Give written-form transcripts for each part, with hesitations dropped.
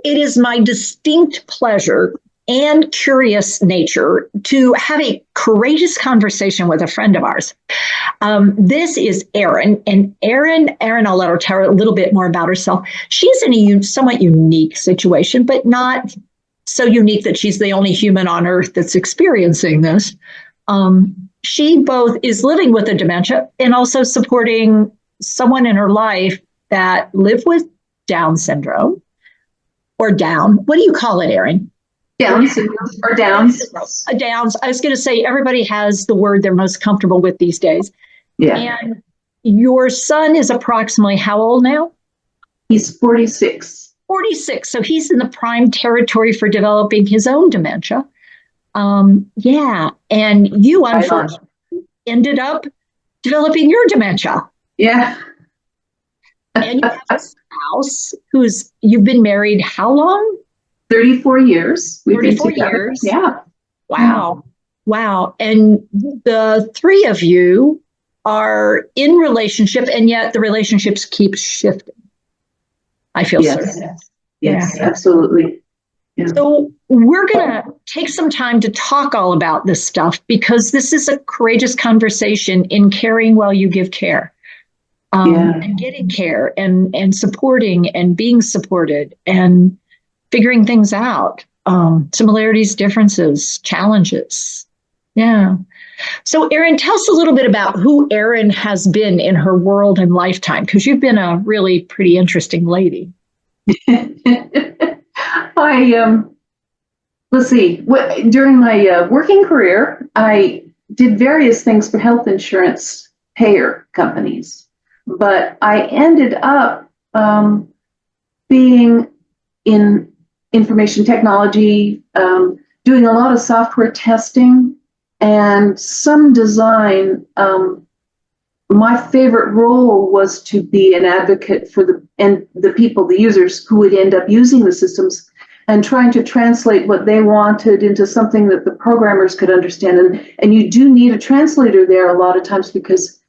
it is my distinct pleasure and curious nature to have a courageous conversation with a friend of ours. This is Erin, and Erin, I'll let her tell a little bit more about herself. She's in a somewhat unique situation, but not so unique that she's the only human on earth that's experiencing this. She both is living with a dementia and also supporting someone in her life that lived with Down syndrome or Down. What do you call it, Erin? Down syndrome or Downs. Downs. I was going to say everybody has the word they're most comfortable with these days. Yeah. And your son is approximately how old now? He's 46. 46. So he's in the prime territory for developing his own dementia. Yeah. And you, unfortunately, ended up developing your dementia. Yeah. And you have a spouse you've been married how long? 34 years. 34 years. Yeah. Wow. Wow. And the three of you are in relationship, and yet the relationships keep shifting. I feel certain. Yes, absolutely. Yeah. So we're going to take some time to talk all about this stuff because this is a courageous conversation in caring while you give care. And getting care and supporting and being supported and figuring things out, similarities, differences, challenges. Yeah. So Erin, tell us a little bit about who Erin has been in her world and lifetime, because you've been a really pretty interesting lady. Let's see, during my working career, I did various things for health insurance payer companies. But I ended up being in information technology, doing a lot of software testing and some design. My favorite role was to be an advocate for the people, the users who would end up using the systems and trying to translate what they wanted into something that the programmers could understand. And you do need a translator there a lot of times because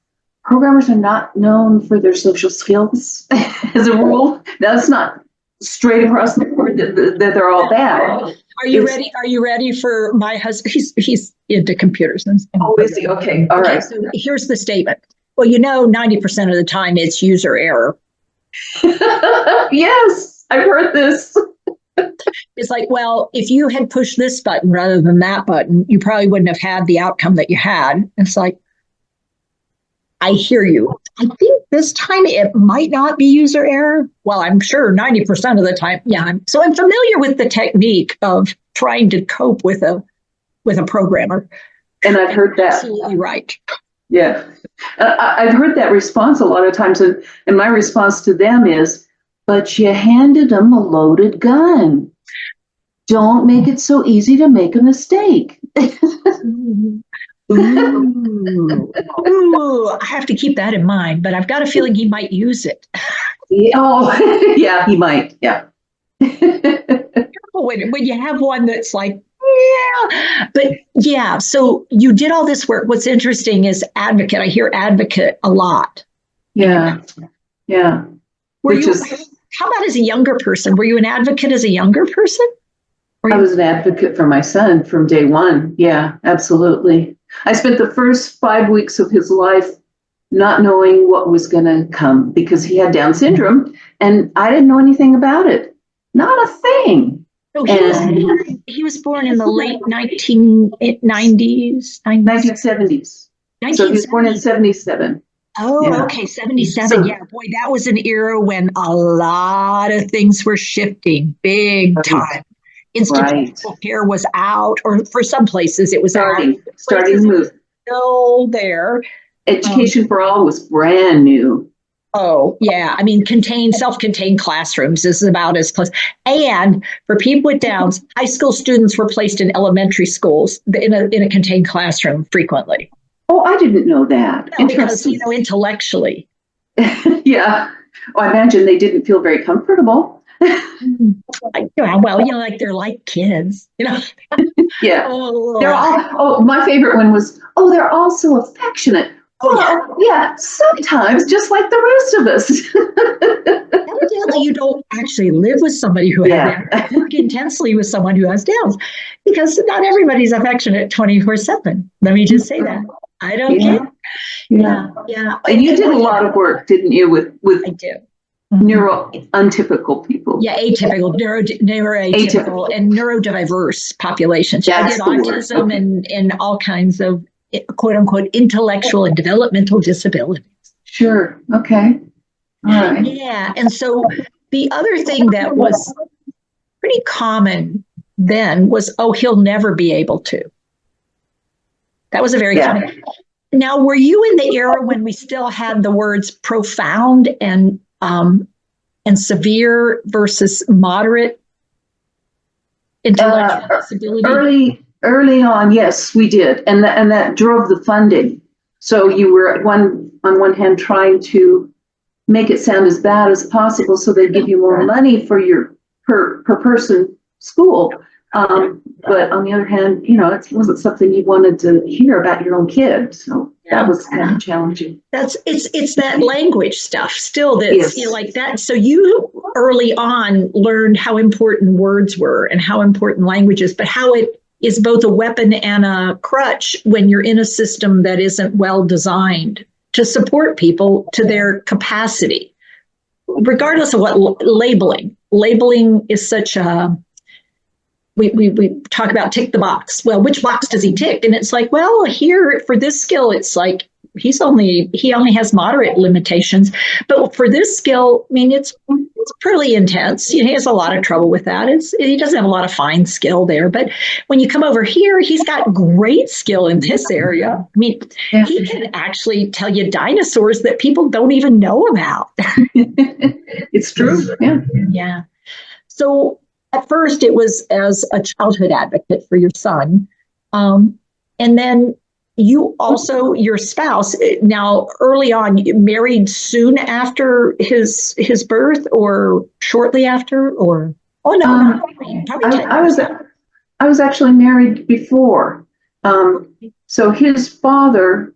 programmers are not known for their social skills as a rule. That's not straight across the board that they're all bad. Are you ready? Are you ready for my husband? He's into computers. Oh, is he? Okay. All right. So here's the statement. Well, 90% of the time it's user error. Yes, I've heard this. It's like, well, if you had pushed this button rather than that button, you probably wouldn't have had the outcome that you had. It's like, I hear you. I think this time it might not be user error. Well, I'm sure 90% of the time. Yeah. I'm familiar with the technique of trying to cope with a programmer. And I've heard that. Absolutely right. Yeah. I've heard that response a lot of times. And my response to them is, but you handed them a loaded gun. Don't make it so easy to make a mistake. Ooh, I have to keep that in mind, but I've got a feeling he might use it. Oh, yeah, he might. Yeah. When you have one that's like, yeah, but yeah, so you did all this work. What's interesting is advocate. I hear advocate a lot. Yeah. Yeah. How about as a younger person? Were you an advocate as a younger person? I was an advocate for my son from day one. Yeah, absolutely. I spent the first 5 weeks of his life not knowing what was going to come because he had Down syndrome and I didn't know anything about it. Not a thing. So he was born in the late 1990s? 1970s. So he was born in 77. Oh, yeah. Okay, 77. So, yeah, boy, that was an era when a lot of things were shifting big time. Institutional care was out, or for some places it was starting to move. Still there. Education for all was brand new. Oh, yeah. I mean, self-contained classrooms is about as close. And for people with Downs, high school students were placed in elementary schools in a contained classroom frequently. Oh, I didn't know that. No, because, intellectually. Yeah. Oh, I imagine they didn't feel very comfortable. Well, like they're like kids, Yeah. Oh, my favorite one was, they're all so affectionate. Oh, yeah. Well, yeah, sometimes, just like the rest of us. Evidently, you don't actually live with somebody who has Yeah. Downs. Work intensely with someone who has Downs, because not everybody's affectionate 24/7. Let me just say that. I don't Yeah. care. Yeah. Yeah. And you did a lot of work, didn't you, with I do. neuro untypical people? Yeah, atypical, neuroatypical, and neurodiverse populations. Yeah, I did That's the word. autism Okay. and all kinds of quote unquote intellectual and developmental disabilities. Sure. Okay. All right. Yeah. And so the other thing that was pretty common then was, oh, he'll never be able to. That was a very common. Now, were you in the era when we still had the words profound and severe versus moderate intellectual disability? Early on, yes, we did, and that drove the funding. So you were on one hand trying to make it sound as bad as possible, so they give you more money for your per person school. But on the other hand, it wasn't something you wanted to hear about your own kid. So that was kind of challenging. It's that language stuff still that's Yes. like that. So you early on learned how important words were and how important language is, but how it is both a weapon and a crutch when you're in a system that isn't well designed to support people to their capacity, regardless of what labeling. Labeling is such a, we talk about tick the box. Well, which box does he tick? And it's like, well, here for this skill, it's like he only has moderate limitations. But for this skill, I mean, it's pretty intense. He has a lot of trouble with that. He doesn't have a lot of fine skill there. But when you come over here, he's got great skill in this area. I mean, he can actually tell you dinosaurs that people don't even know about. It's true. Yeah. Yeah. So at first, it was as a childhood advocate for your son. And then you also, your spouse, now early on, married soon after his birth or shortly after, or, oh no, probably I was actually married before. So his father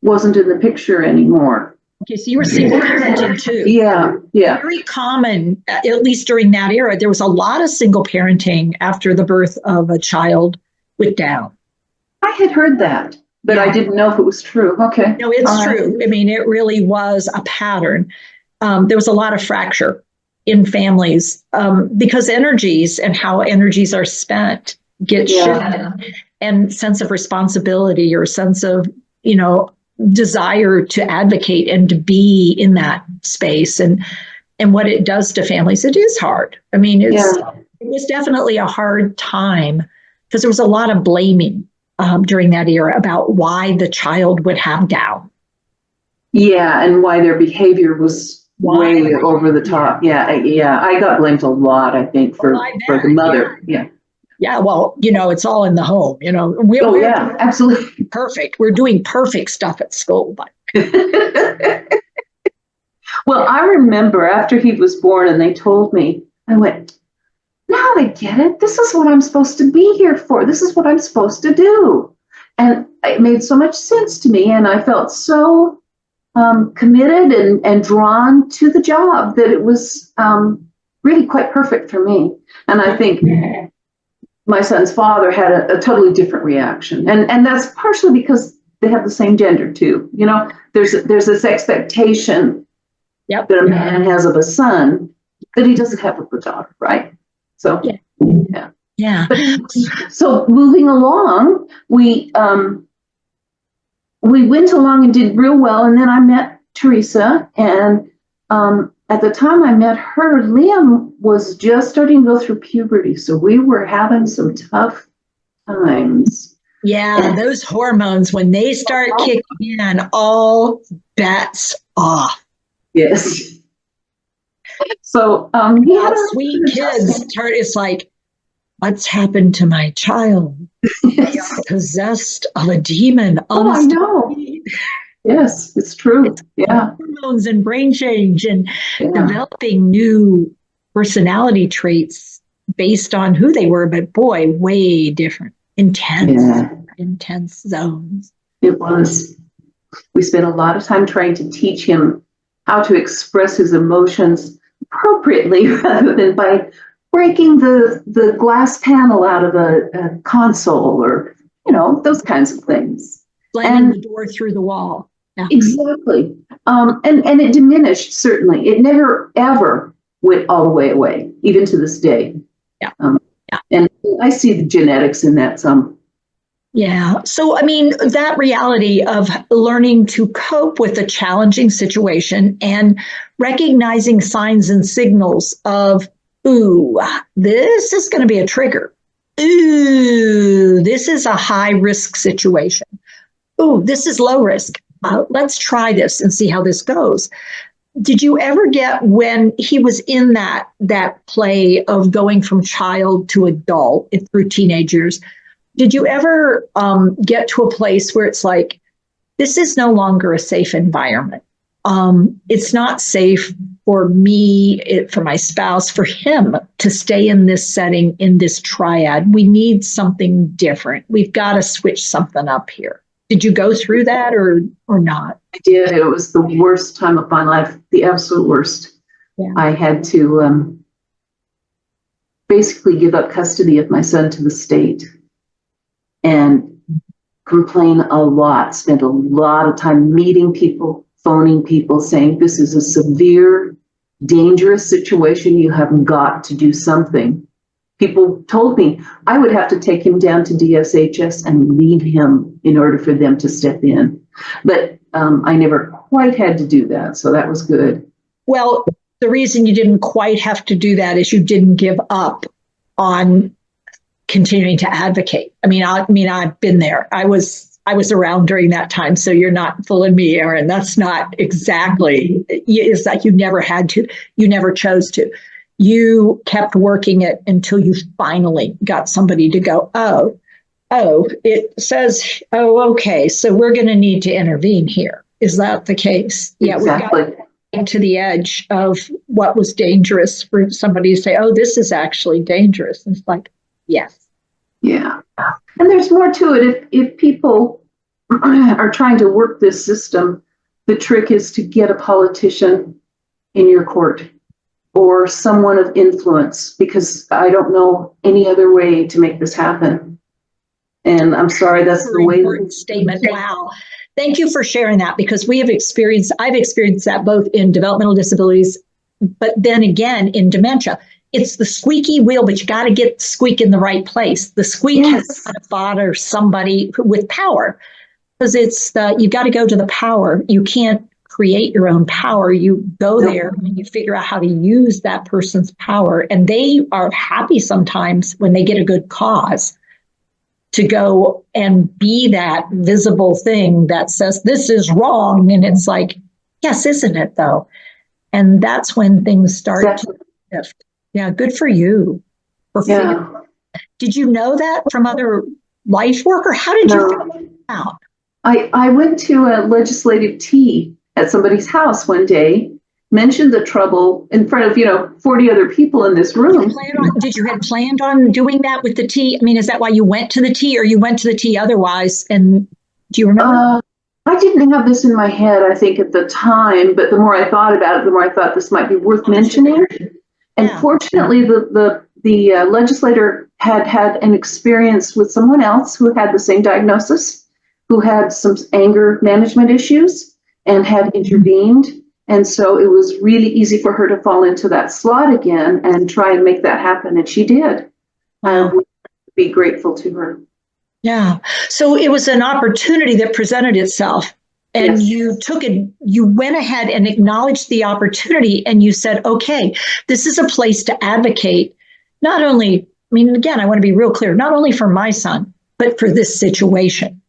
wasn't in the picture anymore. Okay, so you were single parenting too. Yeah. Very common, at least during that era. There was a lot of single parenting after the birth of a child with Down. I had heard that, but I didn't know if it was true. Okay. No, it's true. I mean, it really was a pattern. There was a lot of fracture in families because energies and how energies are spent get shifted, and sense of responsibility or sense of, desire to advocate and to be in that space and what it does to families. It is hard. I mean, it was definitely a hard time because there was a lot of blaming during that era about why the child would have Down. Yeah, and why their behavior was way over the top. Yeah. I got blamed a lot, I think, for the mother. Yeah. Yeah, well, it's all in the home. We're absolutely perfect. We're doing perfect stuff at school, but. Well, I remember after he was born and they told me, I went, now I get it. This is what I'm supposed to be here for. This is what I'm supposed to do. And it made so much sense to me. And I felt so committed and drawn to the job that it was really quite perfect for me. And I think my son's father had a totally different reaction. And that's partially because they have the same gender too. There's this expectation that a man has of a son that he doesn't have with a daughter, right? So, yeah. So moving along, we went along and did real well. And then I met Teresa, and at the time I met her, Liam was just starting to go through puberty. So we were having some tough times. Yeah, those hormones, when they start kicking in, all bets off. Yes. So sweet kids, it's like, what's happened to my child? They are possessed of a demon. Oh, I know. Yes, it's true. Hormones and brain change and developing new personality traits based on who they were, but boy, way different, intense zones. It was. We spent a lot of time trying to teach him how to express his emotions appropriately rather than by breaking the glass panel out of a console or, those kinds of things. Slamming the door through the wall. Yeah. Exactly. And it diminished, certainly. It never, ever went all the way away, even to this day. Yeah. And I see the genetics in that some. Yeah. So, I mean, that reality of learning to cope with a challenging situation and recognizing signs and signals of, ooh, this is going to be a trigger. Ooh, this is a high risk situation. Ooh, this is low risk. Let's try this and see how this goes. Did you ever get, when he was in that play of going from child to adult through teenage years, did you ever get to a place where it's like, this is no longer a safe environment? It's not safe for me, for my spouse, for him to stay in this setting, in this triad. We need something different. We've got to switch something up here. Did you go through that or not? I did. It was the worst time of my life, the absolute worst. Yeah. I had to basically give up custody of my son to the state and complain a lot, spent a lot of time meeting people, phoning people, saying, this is a severe, dangerous situation. You have got to do something. People told me I would have to take him down to DSHS and leave him in order for them to step in. But I never quite had to do that, so that was good. Well, the reason you didn't quite have to do that is you didn't give up on continuing to advocate. I mean, I've been there. I was around during that time, so you're not fooling me, Erin. That's not exactly. It's like you never had to. You never chose to. You kept working it until you finally got somebody to go, oh, it says, oh, okay, so we're going to need to intervene here. Is that the case? Yeah, exactly. We got to the edge of what was dangerous for somebody to say, oh, this is actually dangerous. And it's like, yes. Yeah. And there's more to it. If people are trying to work this system, the trick is to get a politician in your court or someone of influence, because I don't know any other way to make this happen. And I'm sorry, that's the way. Important statement. Wow. Thank you for sharing that, because I've experienced that both in developmental disabilities, but then again in dementia. It's the squeaky wheel, but you got to get the squeak in the right place. The squeak has to bother somebody with power, because you got to go to the power. You can't create your own power. You go there and you figure out how to use that person's power. And they are happy sometimes when they get a good cause to go and be that visible thing that says, this is wrong. And it's like, yes, isn't it though? And that's when things start to shift. Yeah, good for you. Did you know that from other life work, or how did you find out? I went to a legislative tea at somebody's house one day, mentioned the trouble in front of 40 other people in this room. Did you had planned on doing that with the tea? I mean, is that why you went to the tea, or you went to the tea otherwise? And do you remember? I didn't have this in my head, I think, at the time, but the more I thought about it, the more I thought this might be worth mentioning. And fortunately, the legislator had an experience with someone else who had the same diagnosis, who had some anger management issues and had intervened. And so it was really easy for her to fall into that slot again and try and make that happen. And she did. We'd be grateful to her. Yeah. So it was an opportunity that presented itself. And you took it, you went ahead and acknowledged the opportunity, and you said, okay, this is a place to advocate. Not only, I mean, again, I want to be real clear, not only for my son, but for this situation.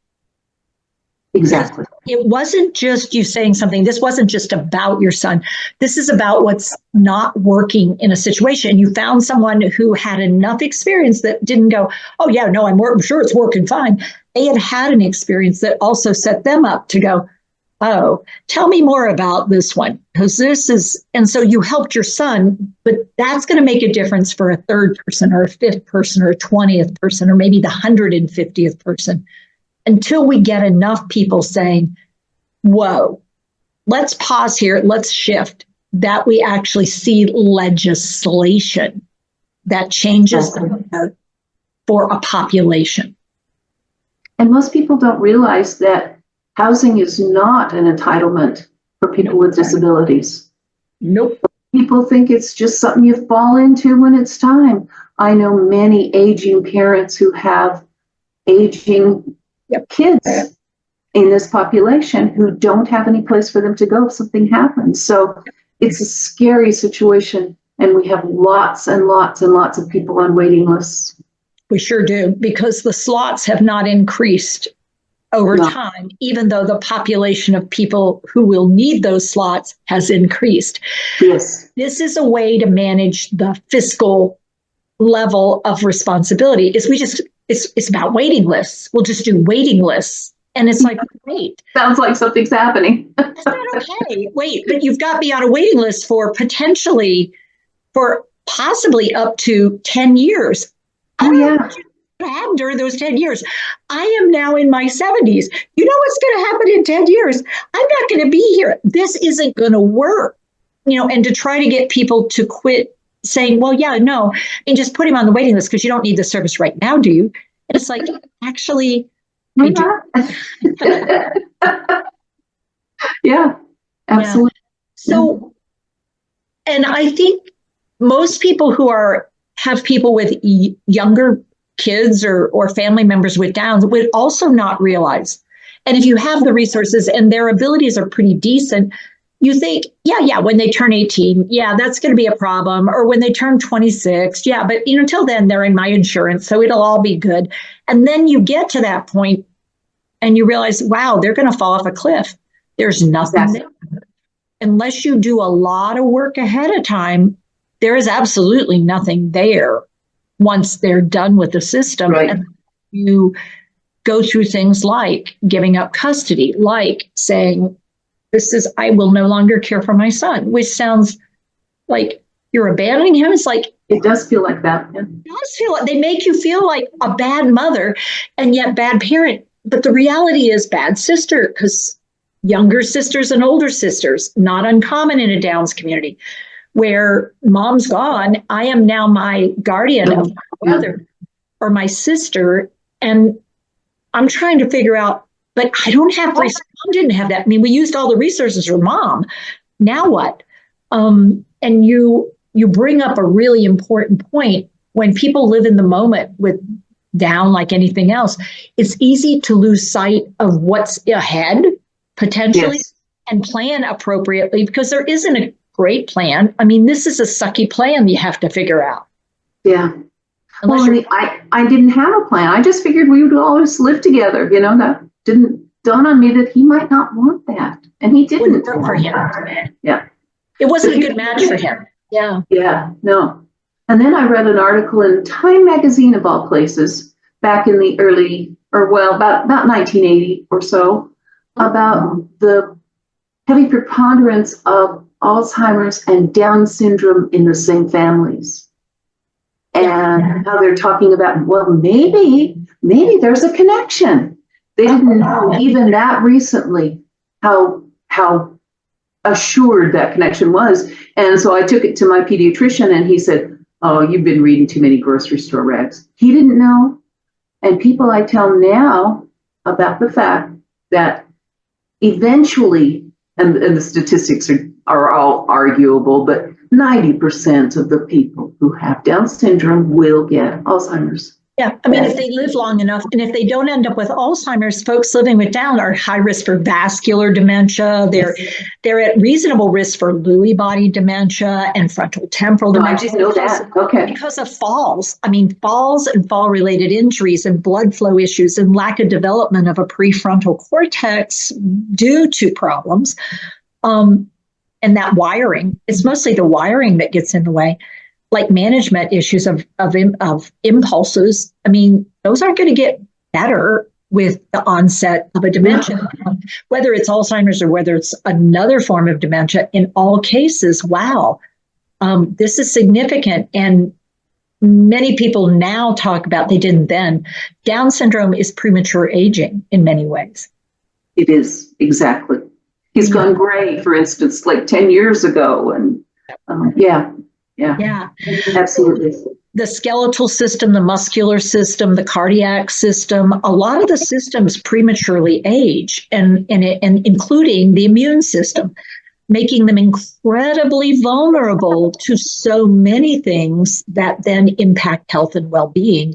Exactly. It wasn't just you saying something. This wasn't just about your son. This is about what's not working in a situation. You found someone who had enough experience that didn't go, oh, yeah, no, I'm sure it's working fine. They had an experience that also set them up to go, oh, tell me more about this one, because this is, and so you helped your son, but that's going to make a difference for a third person or a fifth person or a 20th person or maybe the 150th person. until we get enough people saying, whoa, let's pause here, let's shift, that we actually see legislation that changes for a population. And most people don't realize that housing is not an entitlement for people with disabilities. Nope. People think it's just something you fall into when it's time. I know many aging parents who have aging kids in this population who don't have any place for them to go if something happens. So it's a scary situation, and we have lots and lots and lots of people on waiting lists. We sure do, because the slots have not increased over time, even though the population of people who will need those slots has increased. Yes. This is a way to manage the fiscal level of responsibility. It's about waiting lists. We'll just do waiting lists. And it's like, wait. Sounds like something's happening. That's not okay. Wait, but you've got me on a waiting list for possibly up to 10 years. Oh, yeah. What happened during those 10 years? I am now in my 70s. You know what's going to happen in 10 years? I'm not going to be here. This isn't going to work. And to try to get people to quit saying, well, yeah, no, and just put him on the waiting list because you don't need the service right now, do you? And it's like, actually, I do. Yeah, absolutely. Yeah. So, and I think most people who have people with younger kids or family members with Downs would also not realize. And if you have the resources and their abilities are pretty decent, you think, yeah, when they turn 18, yeah, that's going to be a problem. Or when they turn 26, yeah, but till then they're in my insurance, so it'll all be good. And then you get to that point and you realize, wow, they're going to fall off a cliff. There's nothing there. Unless you do a lot of work ahead of time, there is absolutely nothing there once they're done with the system. Right. And you go through things like giving up custody, like saying, I will no longer care for my son, which sounds like you're abandoning him. It's like, it does feel like that. Yeah. It does feel like they make you feel like a bad mother and yet bad parent. But the reality is bad sister, because younger sisters and older sisters, not uncommon in a Downs community, where mom's gone. I am now my guardian of my brother or my sister. And I'm trying to figure out, but I don't have, mom didn't have that. I mean, we used all the resources for mom. Now what? And you bring up a really important point. When people live in the moment with Down, like anything else, it's easy to lose sight of what's ahead potentially and plan appropriately, because there isn't a great plan. I mean, this is a sucky plan you have to figure out. Yeah. I didn't have a plan. I just figured we would always live together. That didn't dawn on me that he might not want that. And he didn't. Wouldn't work for him. Yeah. It wasn't a good match for him. Yeah. Yeah, no. And then I read an article in Time magazine, of all places, back in the about 1980 or so, about the heavy preponderance of Alzheimer's and Down syndrome in the same families. And how they're talking about, well, maybe there's a connection. They didn't know even that recently how assured that connection was. And so I took it to my pediatrician and he said, oh, you've been reading too many grocery store rags. He didn't know. And people I tell now about the fact that eventually, and the statistics are all arguable, but 90% of the people who have Down syndrome will get Alzheimer's. Yeah, I mean, if they live long enough, and if they don't end up with Alzheimer's, folks living with Down are high risk for vascular dementia. They're at reasonable risk for Lewy body dementia and frontal temporal dementia. I didn't know that. Okay. Because of falls. I mean, falls and fall-related injuries and blood flow issues and lack of development of a prefrontal cortex due to problems. And that wiring, it's mostly the wiring that gets in the way. Like management issues of impulses. I mean, those aren't going to get better with the onset of a dementia, whether it's Alzheimer's or whether it's another form of dementia. In all cases, wow, this is significant. And many people now talk about, they didn't then, Down syndrome is premature aging in many ways. It is, exactly. He's gone gray, for instance, like 10 years ago. And yeah, absolutely. The skeletal system, the muscular system, the cardiac system, a lot of the systems prematurely age, and including the immune system, making them incredibly vulnerable to so many things that then impact health and well-being.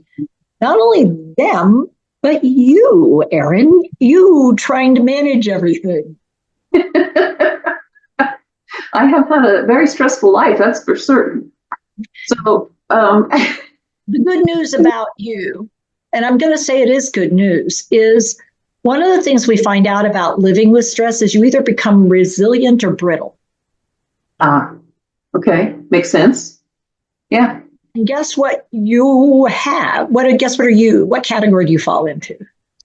Not only them, but you, Erin, you trying to manage everything. I have had a very stressful life, that's for certain. So the good news about you, and I'm going to say it is good news, is one of the things we find out about living with stress is you either become resilient or brittle. Okay, makes sense. Yeah. And guess what you have? Guess what are you? What category do you fall into?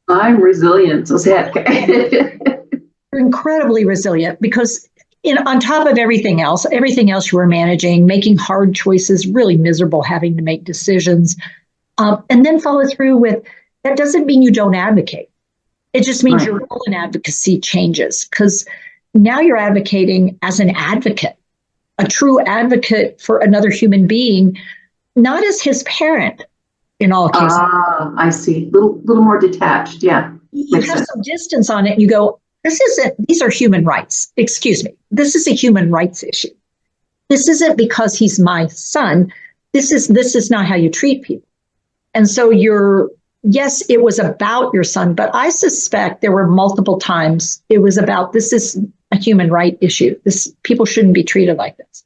I'm resilient. You're incredibly resilient because on top of everything else you were managing, making hard choices, really miserable, having to make decisions, and then follow through with, that doesn't mean you don't advocate. It just means your role in advocacy changes, because now you're advocating as an advocate, a true advocate for another human being, not as his parent in all cases. I see. Little more detached. Yeah. You have some distance on it and you go, these are human rights. Excuse me. This is a human rights issue. This isn't because he's my son. This is not how you treat people. And so yes, it was about your son, but I suspect there were multiple times it was about, this is a human right issue. People shouldn't be treated like this.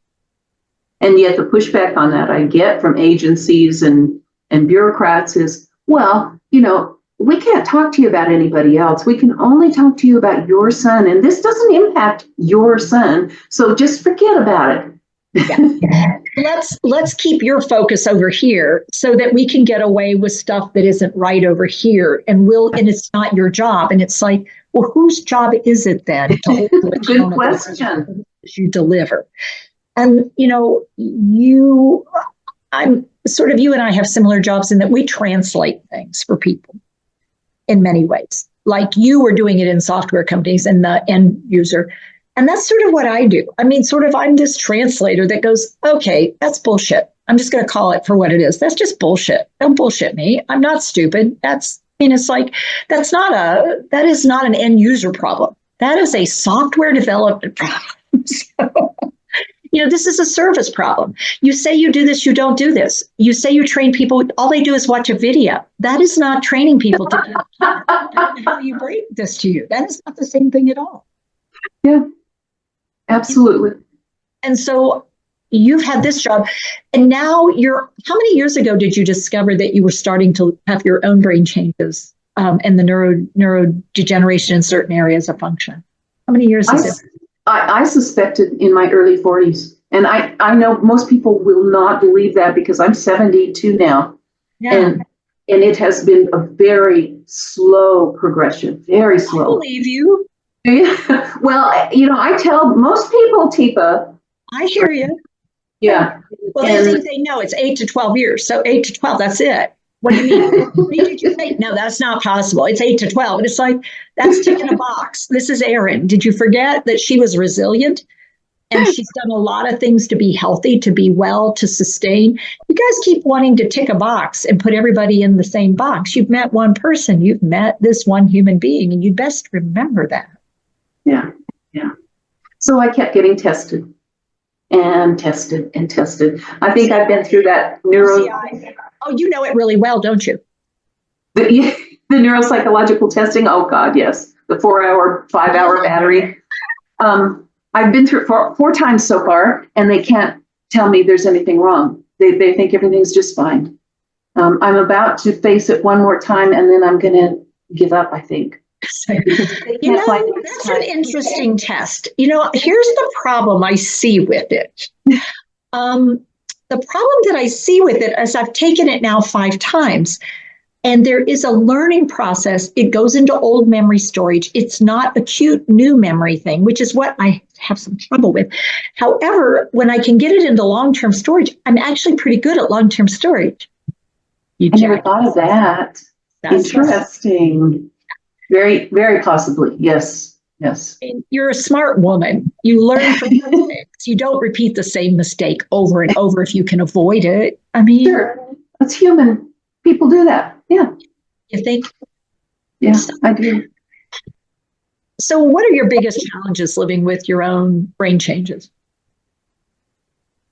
And yet the pushback on that I get from agencies and bureaucrats is, well, we can't talk to you about anybody else. We can only talk to you about your son. And this doesn't impact your son. So just forget about it. Yeah. Let's keep your focus over here so that we can get away with stuff that isn't right over here, and it's not your job. And it's like, well, whose job is it then to hold you accountable? Good question. You deliver. And you and I have similar jobs in that we translate things for people in many ways. Like you were doing it in software companies and the end user. And that's sort of what I do. I mean, I'm this translator that goes, okay, that's bullshit. I'm just going to call it for what it is. That's just bullshit. Don't bullshit me. I'm not stupid. It's like, that is not an end user problem. That is a software development problem. So, this is a service problem. You say you do this, you don't do this. You say you train people, all they do is watch a video. That is not training people to how you bring this to you. That is not the same thing at all. Yeah. Absolutely. And so you've had this job, and now how many years ago did you discover that you were starting to have your own brain changes and the neurodegeneration in certain areas of function? How many years is it? I suspected in my early 40s. And I know most people will not believe that because I'm 72 now. Yeah. And it has been a very slow progression, very slow. I believe you. Yeah. Well, I tell most people, Teepa. I hear you. Yeah. Well, they think they know it's 8 to 12 years. So 8 to 12, that's it. What do you mean? Did you think? No, that's not possible. It's 8 to 12. And it's like, that's ticking a box. This is Erin. Did you forget that she was resilient? And she's done a lot of things to be healthy, to be well, to sustain. You guys keep wanting to tick a box and put everybody in the same box. You've met one person. You've met this one human being, and you best remember that. Yeah. So I kept getting tested and tested and tested. I think I've been through that Oh, you know it really well, don't you? The neuropsychological testing. Oh God, yes. The 4-hour, 5-hour battery. I've been through it four times so far, and they can't tell me there's anything wrong. They think everything's just fine. I'm about to face it one more time, and then I'm going to give up, I think. That's an interesting test. Here's the problem I see with it. The problem that I see with it is I've taken it now 5 times, and there is a learning process. It goes into old memory storage. It's not acute new memory thing, which is what I have some trouble with. However, when I can get it into long-term storage, I'm actually pretty good at long-term storage. I never thought of that. Interesting. Very, very possibly. Yes. Yes. You're a smart woman. You learn from mistakes. You don't repeat the same mistake over and over if you can avoid it. I mean, sure. That's human. People do that. Yeah. You think? Yeah, I do. So what are your biggest challenges living with your own brain changes?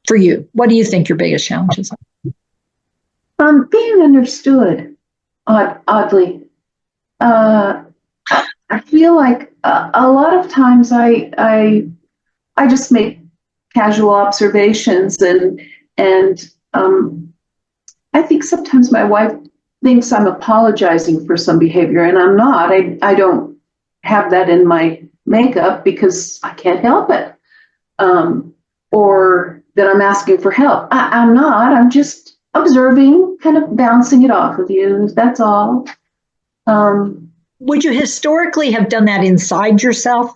For you, what do you think your biggest challenges are? Being understood, oddly. I feel like a lot of times I just make casual observations and I think sometimes my wife thinks I'm apologizing for some behavior, and I'm not. I don't have that in my makeup because I can't help it, or that I'm asking for help. I'm not. I'm just observing, kind of bouncing it off of you. That's all. Would you historically have done that inside yourself,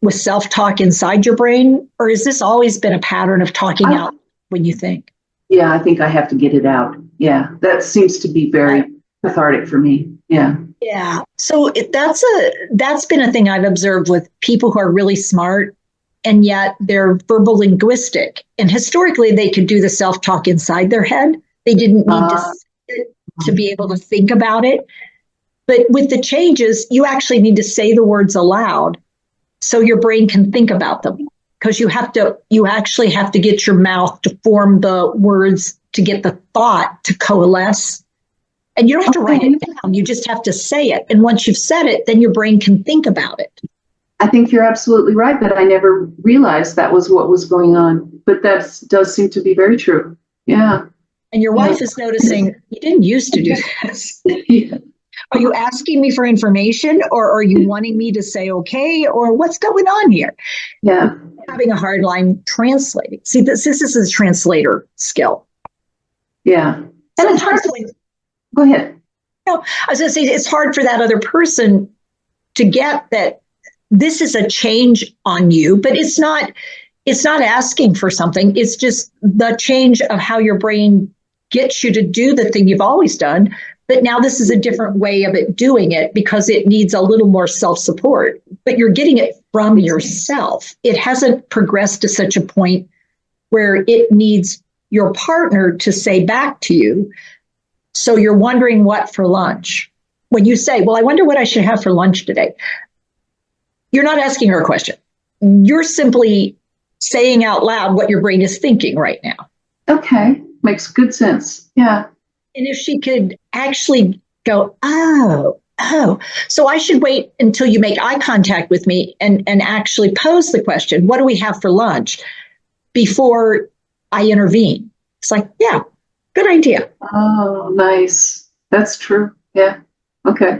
with self-talk inside your brain, or has this always been a pattern of talking out when you think? Yeah, I think I have to get it out. Yeah, that seems to be very cathartic for me. Yeah. Yeah. So that's been a thing I've observed with people who are really smart, and yet they're verbal linguistic. And historically, they could do the self-talk inside their head. They didn't need to be able to think about it. But with the changes, you actually need to say the words aloud so your brain can think about them. Because you actually have to get your mouth to form the words to get the thought to coalesce. And you don't have to write it down. You just have to say it. And once you've said it, then your brain can think about it. I think you're absolutely right, but I never realized that was what was going on. But that does seem to be very true. Yeah. And your wife is noticing, you didn't used to do this. Yeah. Are you asking me for information, or are you wanting me to say okay, or what's going on here? Yeah. Having a hard line translating. See, this is a translator skill. Yeah. And it's hard to, go ahead. No, I was going to say, it's hard for that other person to get that this is a change on you, but it's not asking for something. It's just the change of how your brain gets you to do the thing you've always done. But now this is a different way of it doing it because it needs a little more self-support, but you're getting it from yourself. It hasn't progressed to such a point where it needs your partner to say back to you. So you're wondering what for lunch. When you say, well, I wonder what I should have for lunch today. You're not asking her a question. You're simply saying out loud what your brain is thinking right now. Okay. Makes good sense. Yeah. And if she could actually go, oh, so I should wait until you make eye contact with me and actually pose the question, what do we have for lunch, before I intervene? It's like, yeah, good idea. Oh, nice. That's true. Yeah. Okay.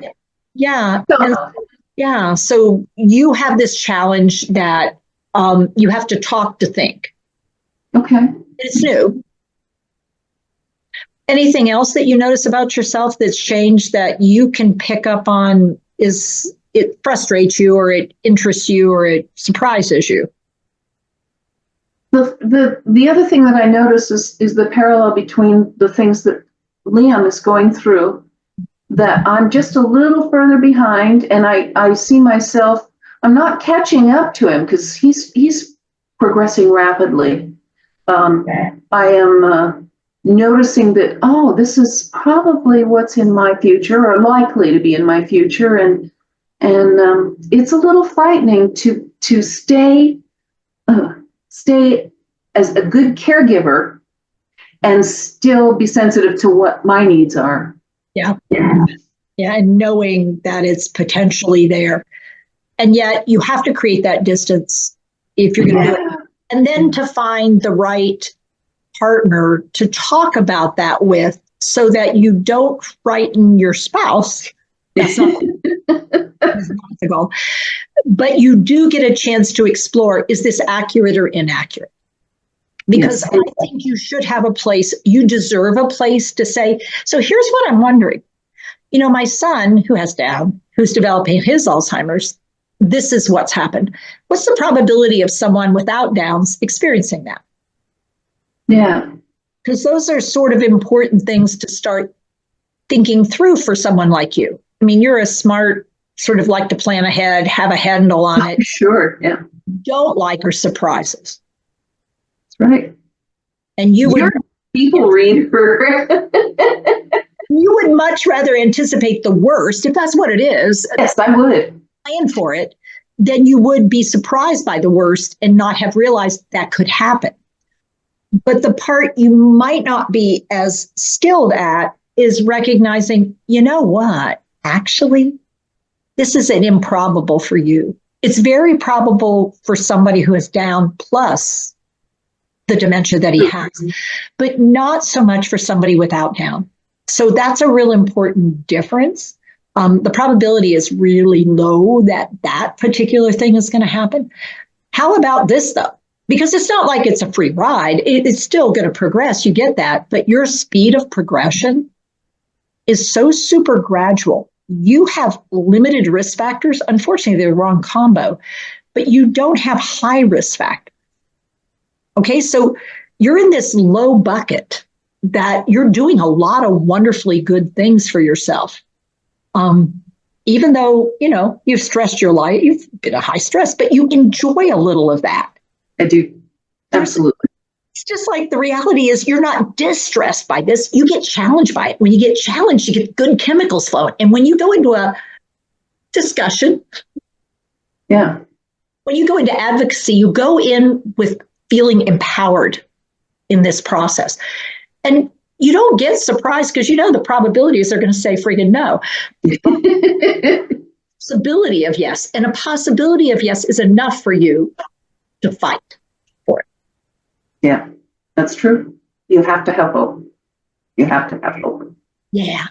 Yeah. So you have this challenge that you have to talk to think. Okay. It's new. Anything else that you notice about yourself that's changed that you can pick up on? Is it frustrates you, or it interests you, or it surprises you? The other thing that I notice is the parallel between the things that Liam is going through, that I'm just a little further behind, and I see myself, I'm not catching up to him because he's progressing rapidly. I am noticing that, oh, this is probably what's in my future, or likely to be in my future, and it's a little frightening to stay as a good caregiver and still be sensitive to what my needs are. Yeah, and knowing that it's potentially there, and yet you have to create that distance if you're going to do it, and then to find the right partner to talk about that with, so that you don't frighten your spouse. That's not the goal. But you do get a chance to explore, is this accurate or inaccurate? Because I think you should have a place, you deserve a place to say, so here's what I'm wondering. My son, who has Down, who's developing his Alzheimer's, this is what's happened. What's the probability of someone without Downs experiencing that? Yeah. Because those are sort of important things to start thinking through for someone like you. I mean, you're a smart, sort of like to plan ahead, have a handle on it. Sure. Yeah. Don't like are surprises. That's right. And you're a people reader. You would much rather anticipate the worst, if that's what it is. Yes, I would. Plan for it, then you would be surprised by the worst and not have realized that could happen. But the part you might not be as skilled at is recognizing, you know what, actually, this isn't improbable for you. It's very probable for somebody who is Down plus the dementia that he has, but not so much for somebody without Down. So that's a real important difference. The probability is really low that that particular thing is going to happen. How about this, though? Because it's not like it's a free ride. It's still going to progress. You get that. But your speed of progression is so super gradual. You have limited risk factors. Unfortunately, they're the wrong combo, but you don't have high risk factors. Okay, so you're in this low bucket that you're doing a lot of wonderfully good things for yourself. Even though, you've stressed your life, you've been a high stress, but you enjoy a little of that. I do. Absolutely. It's just like the reality is you're not distressed by this. You get challenged by it. When you get challenged, you get good chemicals flowing. And when you go into a discussion, yeah, when you go into advocacy, you go in with feeling empowered in this process. And you don't get surprised because the probabilities are going to say friggin' no. Possibility of yes. And a possibility of yes is enough for you to fight for it. Yeah, that's true. You have to have hope. You have to have hope. Yeah.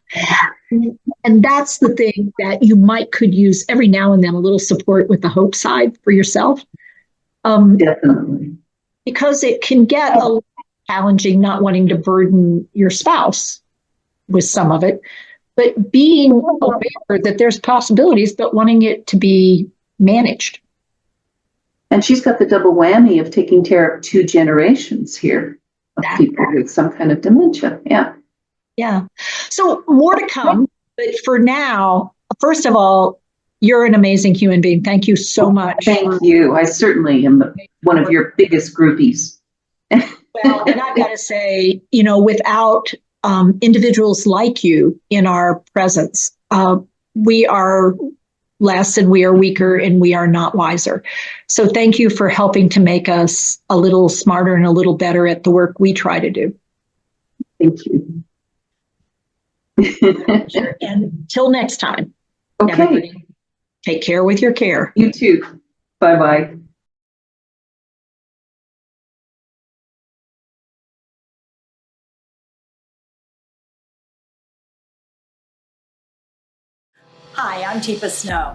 And that's the thing that you could use every now and then, a little support with the hope side for yourself. Definitely. Because it can get a little challenging not wanting to burden your spouse with some of it, but being aware that there's possibilities, but wanting it to be managed. And she's got the double whammy of taking care of 2 generations here of people with some kind of dementia. Yeah. Yeah. So more to come. But for now, first of all, you're an amazing human being. Thank you so much. Thank you. I certainly am one of your biggest groupies. Well, and I've got to say, without individuals like you in our presence, we are less and we are weaker and we are not wiser. So thank you for helping to make us a little smarter and a little better at the work we try to do. Thank you. And till next time. Okay. Everybody, take care with your care. You too. Bye-bye. Hi, I'm Teepa Snow,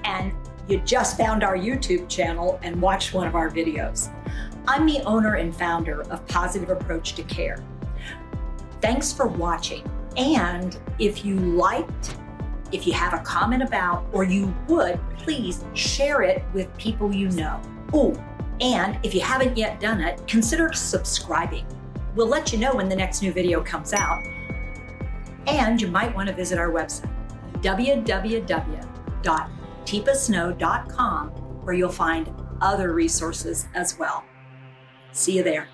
and you just found our YouTube channel and watched one of our videos. I'm the owner and founder of Positive Approach to Care. Thanks for watching, and if you liked, if you have a comment about, or you would, please share it with people you know. Oh, and if you haven't yet done it, consider subscribing. We'll let you know when the next new video comes out, and you might want to visit our website, www.teepasnow.com, where you'll find other resources as well. See you there.